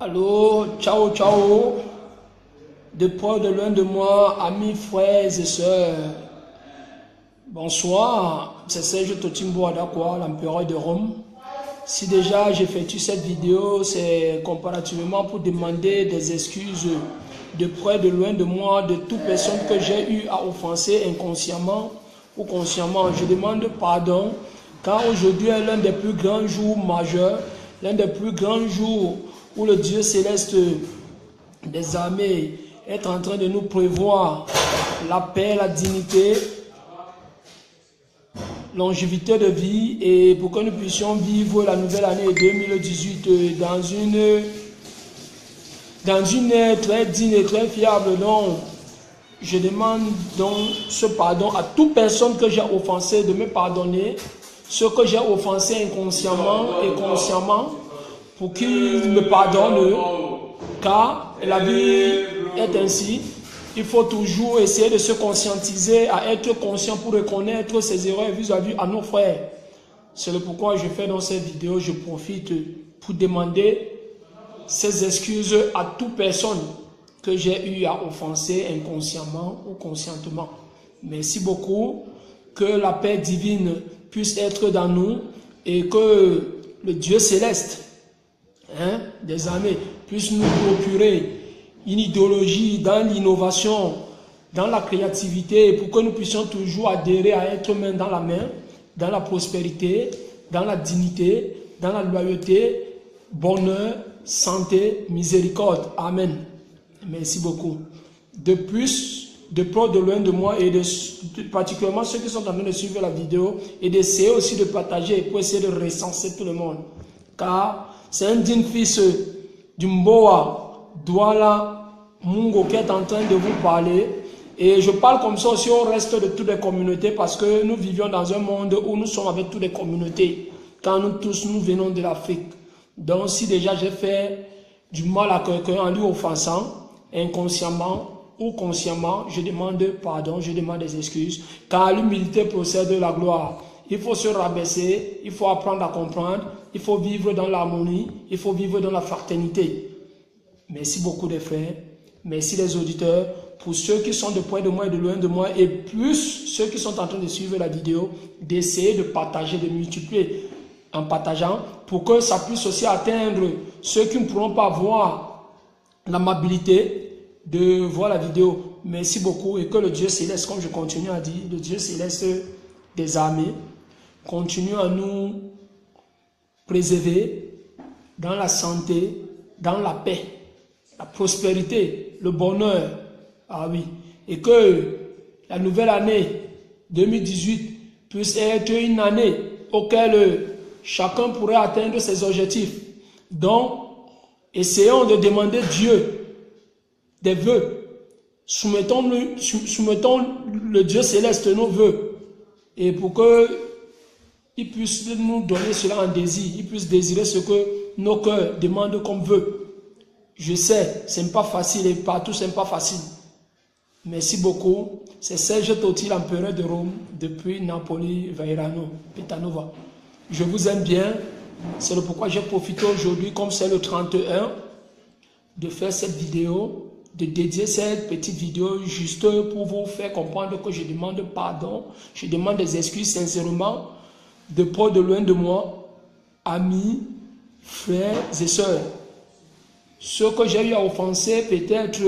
Allô, ciao, ciao. De près de loin de moi, amis, frères et sœurs. Bonsoir, c'est Serge Totimbo Adakwa, l'empereur de Rome. Si déjà j'effectue cette vidéo, c'est comparativement pour demander des excuses de près de loin de moi, de toute personne que j'ai eu à offenser inconsciemment ou consciemment. Je demande pardon, car aujourd'hui est l'un des plus grands jours majeurs, l'un des plus grands jours où le Dieu céleste des armées est en train de nous prévoir la paix, la dignité, longévité de vie, et pour que nous puissions vivre la nouvelle année 2018 dans une ère très digne et très fiable. Donc, je demande donc ce pardon à toute personne que j'ai offensé de me pardonner, ceux que j'ai offensé inconsciemment et consciemment, pour qu'ils me pardonnent, car la vie est ainsi. Il faut toujours essayer de se conscientiser, à être conscient pour reconnaître ses erreurs vis-à-vis à nos frères. C'est le pourquoi je fais dans cette vidéo, je profite pour demander ces excuses à toute personne que j'ai eu à offenser inconsciemment ou conscientement. Merci beaucoup, que la paix divine puisse être dans nous et que le Dieu céleste des armées puisse nous procurer une idéologie dans l'innovation, dans la créativité, pour que nous puissions toujours adhérer à être main dans la main, dans la prospérité, dans la dignité, dans la loyauté, bonheur, santé, miséricorde. Amen. Merci beaucoup. De plus, de près de loin de moi, et particulièrement ceux qui sont en train de suivre la vidéo, et d'essayer aussi de partager pour essayer de recenser tout le monde. Car c'est un digne fils du Mboa, Douala Mungo, qui est en train de vous parler. Et je parle comme ça aussi au reste de toutes les communautés, parce que nous vivions dans un monde où nous sommes avec toutes les communautés, quand nous tous nous venons de l'Afrique. Donc si déjà j'ai fait du mal à quelqu'un en lui offensant, inconsciemment ou consciemment, je demande pardon, je demande des excuses, car l'humilité procède de la gloire. Il faut se rabaisser, il faut apprendre à comprendre, il faut vivre dans l'harmonie, il faut vivre dans la fraternité. Merci beaucoup les frères, merci les auditeurs, pour ceux qui sont de près de moi et de loin de moi, et plus ceux qui sont en train de suivre la vidéo, d'essayer de partager, de multiplier en partageant, pour que ça puisse aussi atteindre ceux qui ne pourront pas voir l'amabilité de voir la vidéo. Merci beaucoup, et que le Dieu céleste, comme je continue à dire, le Dieu céleste des armées, continue à nous préserver dans la santé, dans la paix, la prospérité, le bonheur. Ah oui. Et que la nouvelle année 2018 puisse être une année auquel chacun pourrait atteindre ses objectifs. Donc, essayons de demander Dieu des vœux. Soumettons le Dieu céleste nos vœux. Et pour qu'il puisse nous donner cela en désir, il puisse désirer ce que nos cœurs demandent comme vœux. Je sais, ce n'est pas facile et partout ce n'est pas facile. Merci beaucoup. C'est Serge Totti, l'empereur de Rome, depuis Napoli, Vairano, Petanova. Je vous aime bien. C'est le pourquoi j'ai profité aujourd'hui, comme c'est le 31, de faire cette vidéo, de dédier cette petite vidéo juste pour vous faire comprendre que je demande pardon, je demande des excuses sincèrement, de près de loin de moi, amis, frères et sœurs. Ceux que j'ai eu à offenser, peut-être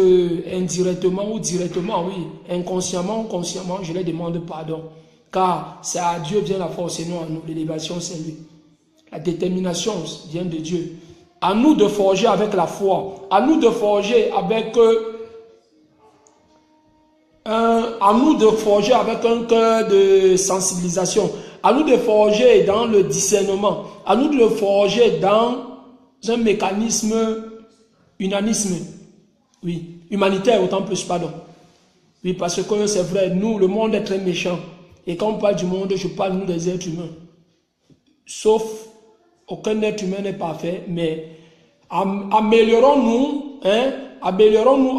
indirectement ou directement, oui, inconsciemment ou consciemment, je les demande pardon. Car c'est à Dieu vient la force et non à nous. L'élévation, c'est lui. La détermination vient de Dieu. À nous de forger avec la foi. À nous de forger avec un cœur de sensibilisation. À nous de forger dans le discernement. À nous de le forger dans un mécanisme humanisme, oui, humanitaire autant plus, pardon. Oui, parce que c'est vrai, nous, le monde est très méchant. Et quand on parle du monde, je parle nous des êtres humains. Sauf, aucun être humain n'est parfait, mais améliorons-nous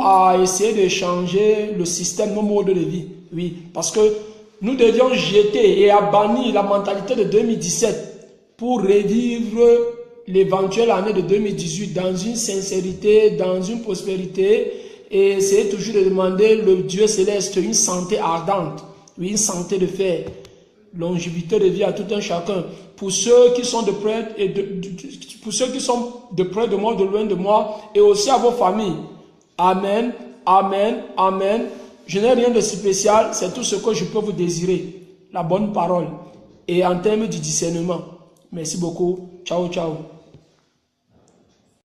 à essayer de changer le système, nos modes de vie. Oui, parce que nous devions jeter et bannir la mentalité de 2017 pour revivre l'éventuelle année de 2018 dans une sincérité, dans une prospérité, et essayez toujours de demander le Dieu céleste une santé ardente, oui, une santé de fer, longévité de vie à tout un chacun. Pour ceux qui sont de près et pour ceux qui sont de près de moi, de loin de moi, et aussi à vos familles. Amen, amen, amen. Je n'ai rien de spécial, c'est tout ce que je peux vous désirer. La bonne parole et en termes du discernement. Merci beaucoup. Ciao, ciao.